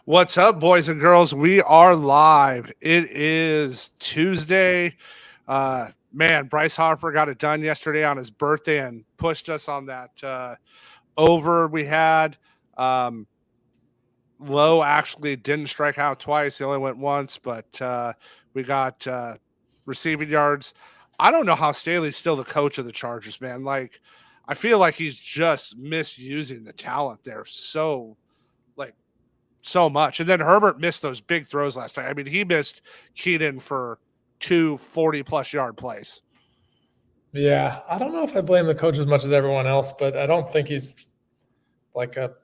What's up, boys and girls? We are live. It is Tuesday. Bryce Harper got it done yesterday on his birthday and pushed us on that over we had. Lowe actually didn't strike out twice. He only went once, but we got receiving yards. I don't know how Staley's still the coach of the Chargers, man. Like, I feel like he's just misusing the talent there so much. And then Herbert missed those big throws last night. I mean, he missed Keenan for 2 40-plus yard plays. Yeah, I don't know if I blame the coach as much as everyone else, but I don't think he's like a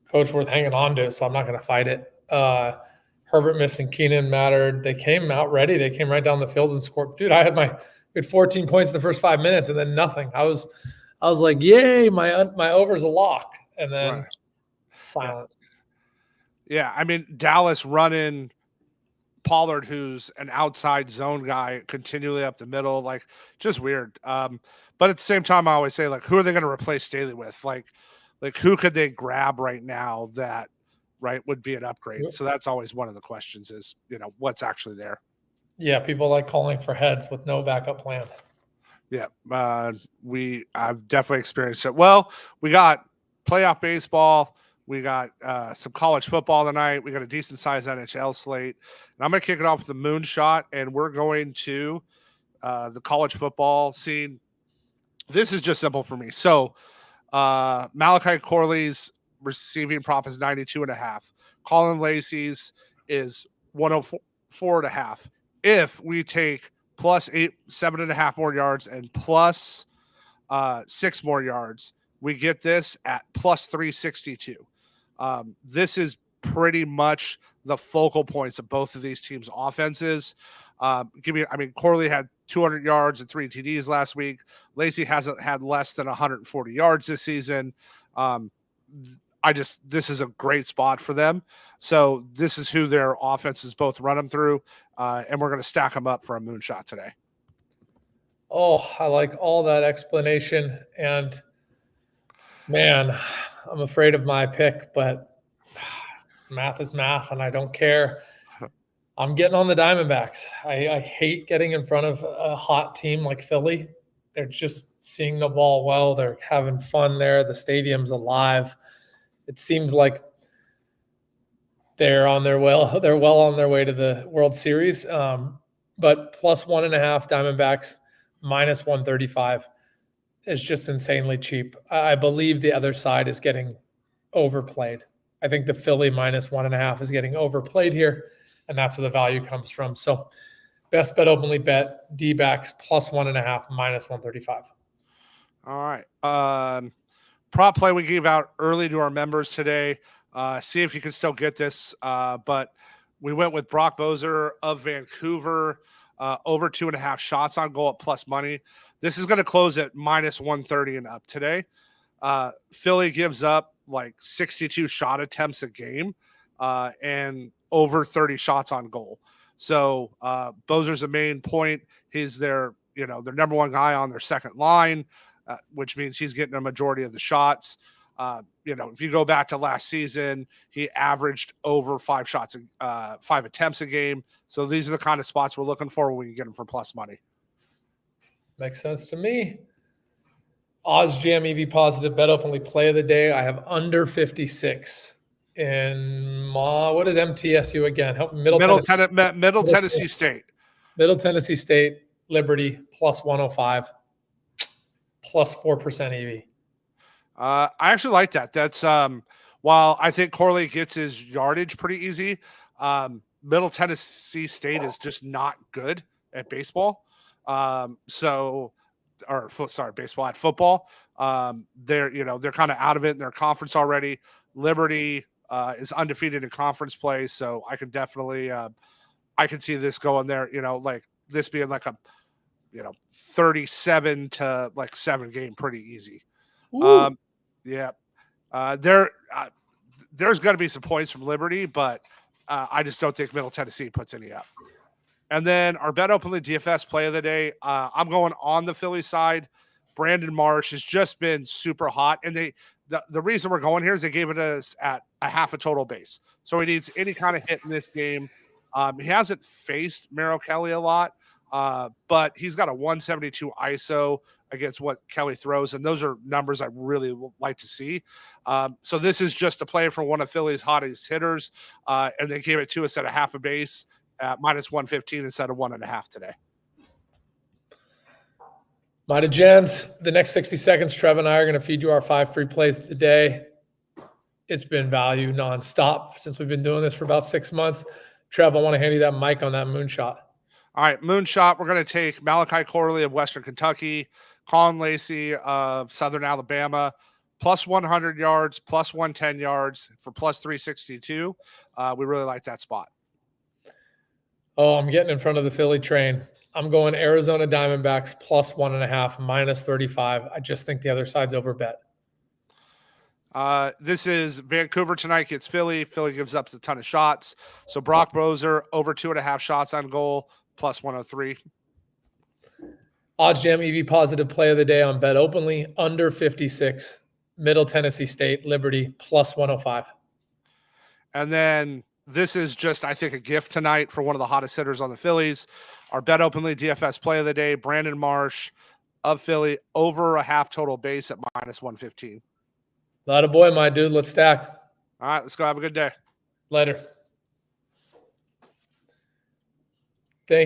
coach worth hanging on to, so I'm not going to fight it. Herbert missing Keenan mattered. They came out ready. They came right down the field and scored. Dude, I had 14 points in the first 5 minutes and then nothing. I was like, yay, my over's a lock. And then silence. Yeah, I mean, Dallas running Pollard, who's an outside zone guy, continually up the middle, like, just weird. But at the same time, I always say, like, who are they going to replace Staley with? Like who could they grab right now that, would be an upgrade? So that's always one of the questions is, what's actually there. Yeah, people like calling for heads with no backup plan. Yeah, I've definitely experienced it. Well, we got playoff baseball. We got some college football tonight. We got a decent-sized NHL slate. And I'm going to kick it off with the moonshot, and we're going to the college football scene. This is just simple for me. So Malachi Corley's receiving prop is 92.5. Colin Lacey's is 104.5. If we take plus 7.5 more yards and plus 6 more yards, we get this at plus 362. This is pretty much the focal points of both of these teams' offenses. Corley had 200 yards and 3 TDs last week. Lacey hasn't had less than 140 yards this season. This is a great spot for them. So this is who their offenses both run them through, and we're going to stack them up for a moonshot today. Oh, I like all that explanation, and man, I'm afraid of my pick, but math is math, and I don't care. I'm getting on the Diamondbacks. I hate getting in front of a hot team like Philly. They're just seeing the ball well. They're having fun there. The stadium's alive. It seems like they're well on their way to the World Series. But plus 1.5 Diamondbacks, minus 135 is just insanely cheap. I believe the other side is getting overplayed. I think the Philly minus 1.5 is getting overplayed here, and that's where the value comes from. So best bet openly bet, D-backs plus 1.5, minus 135. All right. Prop play we gave out early to our members today. See if you can still get this. But we went with Brock Boser of Vancouver, over 2.5 shots on goal at plus money. This is going to close at minus 130 and up today. Philly gives up like 62 shot attempts a game and over 30 shots on goal. So Boser's the main point. He's their number one guy on their second line, which means he's getting a majority of the shots. If you go back to last season, he averaged over 5 attempts a game. So these are the kind of spots we're looking for when we can get him for plus money. Makes sense to me. OzJam EV positive bet openly play of the day. I have under 56 in what is MTSU again? Middle Tennessee State. Middle Tennessee State, Liberty plus 105, plus 4% EV. I actually like that. That's while I think Corley gets his yardage pretty easy, Middle Tennessee State is just not good at baseball. Baseball at football. They're kind of out of it in their conference already. Liberty is undefeated in conference play, so I can definitely I can see this going there. Like this being like a 37 to 7 game pretty easy. There's going to be some points from Liberty, but I just don't think Middle Tennessee puts any up. And then our bet openly DFS play of the day, I'm going on the Philly side. Brandon Marsh has just been super hot. And the reason we're going here is they gave it us at a half a total base. So he needs any kind of hit in this game. He hasn't faced Merrill Kelly a lot, but he's got a 172 ISO against what Kelly throws, and those are numbers I really like to see. So this is just a play for one of Philly's hottest hitters, and they gave it to us at a half a base at minus 115 instead of 1.5 today. Mighty Gents, the next 60 seconds, Trev and I are going to feed you our 5 free plays of the day. It's been value nonstop since we've been doing this for about 6 months. Trev, I want to hand you that mic on that moonshot. All right, moonshot. We're going to take Malachi Corley of Western Kentucky, Colin Lacey of Southern Alabama, plus 100 yards, plus 110 yards for plus 362. We really like that spot. Oh, I'm getting in front of the Philly train. I'm going Arizona Diamondbacks plus 1.5, minus 35. I just think the other side's overbet. This is Vancouver tonight gets Philly. Philly gives up a ton of shots. So Brock Boser over 2.5 shots on goal, plus 103. Odds Jam EV positive play of the day on Bet Openly, under 56. Middle Tennessee State, Liberty, plus 105. And then this is just, I think, a gift tonight for one of the hottest hitters on the Phillies. Our Bet Openly DFS play of the day, Brandon Marsh of Philly, over a half total base at minus 115. Lot of boy, my dude. Let's stack. All right, let's go. Have a good day. Later.